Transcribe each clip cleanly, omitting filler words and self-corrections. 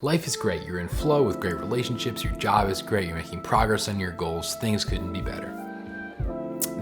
Life is great. You're in flow with great relationships. Your job is great. You're making progress on your goals. Things couldn't be better.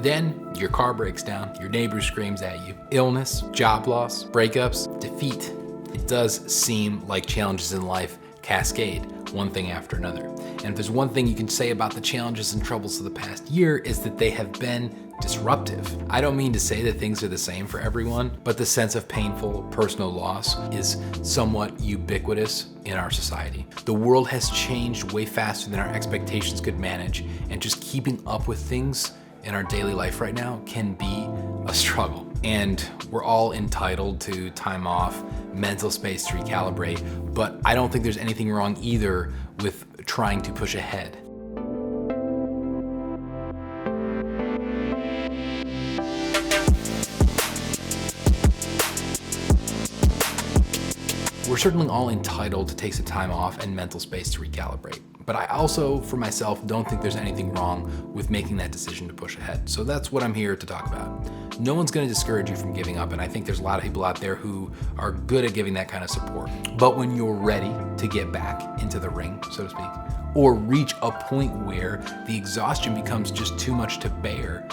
Then your car breaks down. Your neighbor screams at you. Illness, job loss, breakups, defeat. It does seem like challenges in life cascade, one thing after another. And if there's one thing you can say about the challenges and troubles of the past year, is that they have been disruptive. I don't mean to say that things are the same for everyone, but the sense of painful personal loss is somewhat ubiquitous in our society. The world has changed way faster than our expectations could manage, and just keeping up with things in our daily life right now can be a struggle. And we're all entitled to time off, mental space to recalibrate, but I don't think there's anything wrong either with trying to push ahead. We're certainly all entitled to take some time off and mental space to recalibrate. But I also, for myself, don't think there's anything wrong with making that decision to push ahead. So that's what I'm here to talk about. No one's gonna discourage you from giving up, and I think there's a lot of people out there who are good at giving that kind of support. But when you're ready to get back into the ring, so to speak, or reach a point where the exhaustion becomes just too much to bear,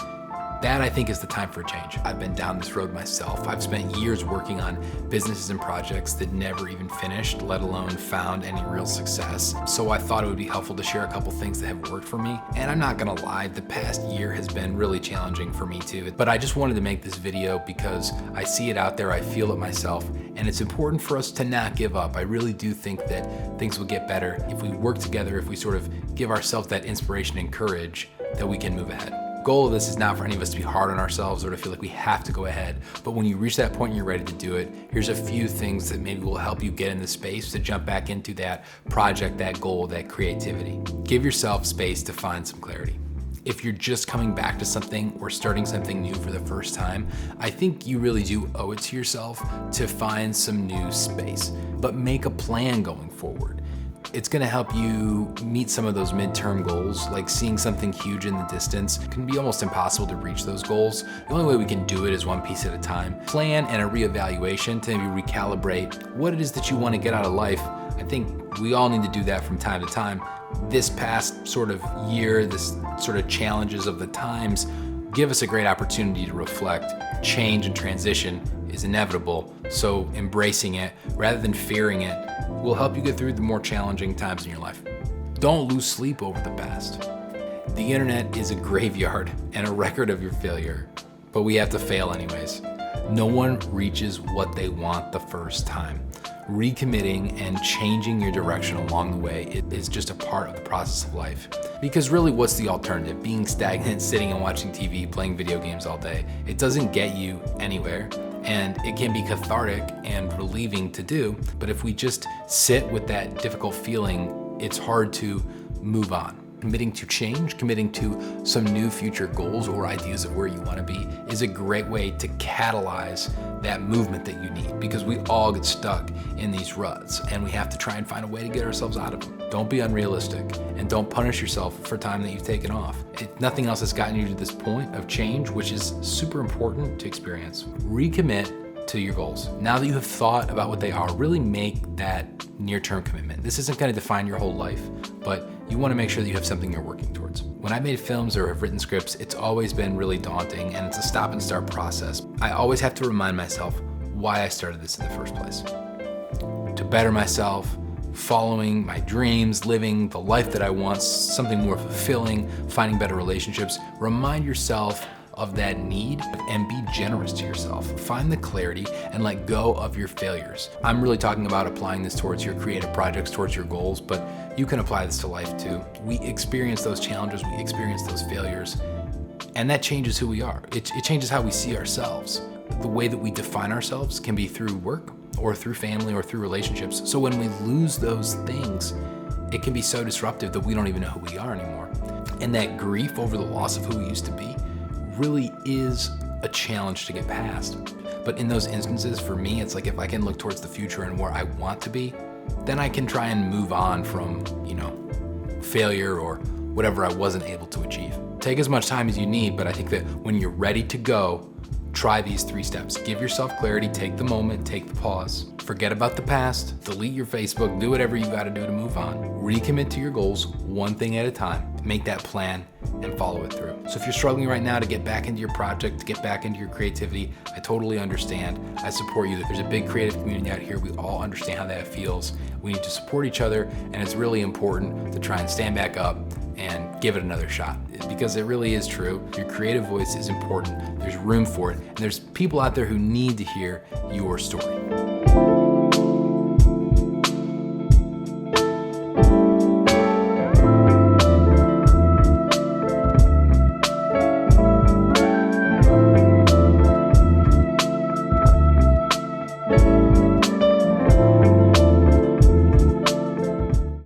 that I think is the time for a change. I've been down this road myself. I've spent years working on businesses and projects that never even finished, let alone found any real success. So I thought it would be helpful to share a couple things that have worked for me. And I'm not gonna lie, the past year has been really challenging for me too. But I just wanted to make this video because I see it out there, I feel it myself, and it's important for us to not give up. I really do think that things will get better if we work together, if we sort of give ourselves that inspiration and courage that we can move ahead. Goal of this is not for any of us to be hard on ourselves or to feel like we have to go ahead, but when you reach that point and you're ready to do it, here's a few things that maybe will help you get in the space to jump back into that project, that goal, that creativity. Give yourself space to find some clarity. If you're just coming back to something or starting something new for the first time, I think you really do owe it to yourself to find some new space, but make a plan going forward. It's gonna help you meet some of those midterm goals, like seeing something huge in the distance. It can be almost impossible to reach those goals. The only way we can do it is one piece at a time. Plan and a reevaluation to maybe recalibrate what it is that you wanna get out of life. I think we all need to do that from time to time. This past sort of year, this sort of challenges of the times, give us a great opportunity to reflect. Change and transition is inevitable, so embracing it rather than fearing it will help you get through the more challenging times in your life. Don't lose sleep over the past. The internet is a graveyard and a record of your failure, but we have to fail anyways. No one reaches what they want the first time. Recommitting and changing your direction along the way is just a part of the process of life. Because really, what's the alternative? Being stagnant, sitting and watching TV, playing video games all day. It doesn't get you anywhere, and it can be cathartic and relieving to do, but if we just sit with that difficult feeling, it's hard to move on. Committing to change, committing to some new future goals or ideas of where you want to be is a great way to catalyze that movement that you need, because we all get stuck in these ruts and we have to try and find a way to get ourselves out of them. Don't be unrealistic and don't punish yourself for time that you've taken off. If nothing else has gotten you to this point of change, which is super important to experience. Recommit to your goals. Now that you have thought about what they are, really make that near-term commitment. This isn't going to define your whole life, but you want to make sure that you have something you're working towards. When I've made films or have written scripts, it's always been really daunting, and it's a stop and start process. I always have to remind myself why I started this in the first place. To better myself, following my dreams, living the life that I want, something more fulfilling, finding better relationships. Remind yourself of that need and be generous to yourself. Find the clarity and let go of your failures. I'm really talking about applying this towards your creative projects, towards your goals, but you can apply this to life too. We experience those challenges, we experience those failures, and that changes who we are. It changes how we see ourselves. The way that we define ourselves can be through work or through family or through relationships. So when we lose those things, it can be so disruptive that we don't even know who we are anymore. And that grief over the loss of who we used to be really is a challenge to get past. But in those instances, for me, it's like if I can look towards the future and where I want to be, then I can try and move on from, failure or whatever I wasn't able to achieve. Take as much time as you need, but I think that when you're ready to go, try these 3 steps. Give yourself clarity, take the moment, take the pause. Forget about the past, delete your Facebook, do whatever you gotta do to move on. Recommit to your goals, one thing at a time. Make that plan and follow it through. So if you're struggling right now to get back into your project, to get back into your creativity, I totally understand. I support you. There's a big creative community out here. We all understand how that feels. We need to support each other, and it's really important to try and stand back up and give it another shot, because it really is true. Your creative voice is important. There's room for it, and there's people out there who need to hear your story.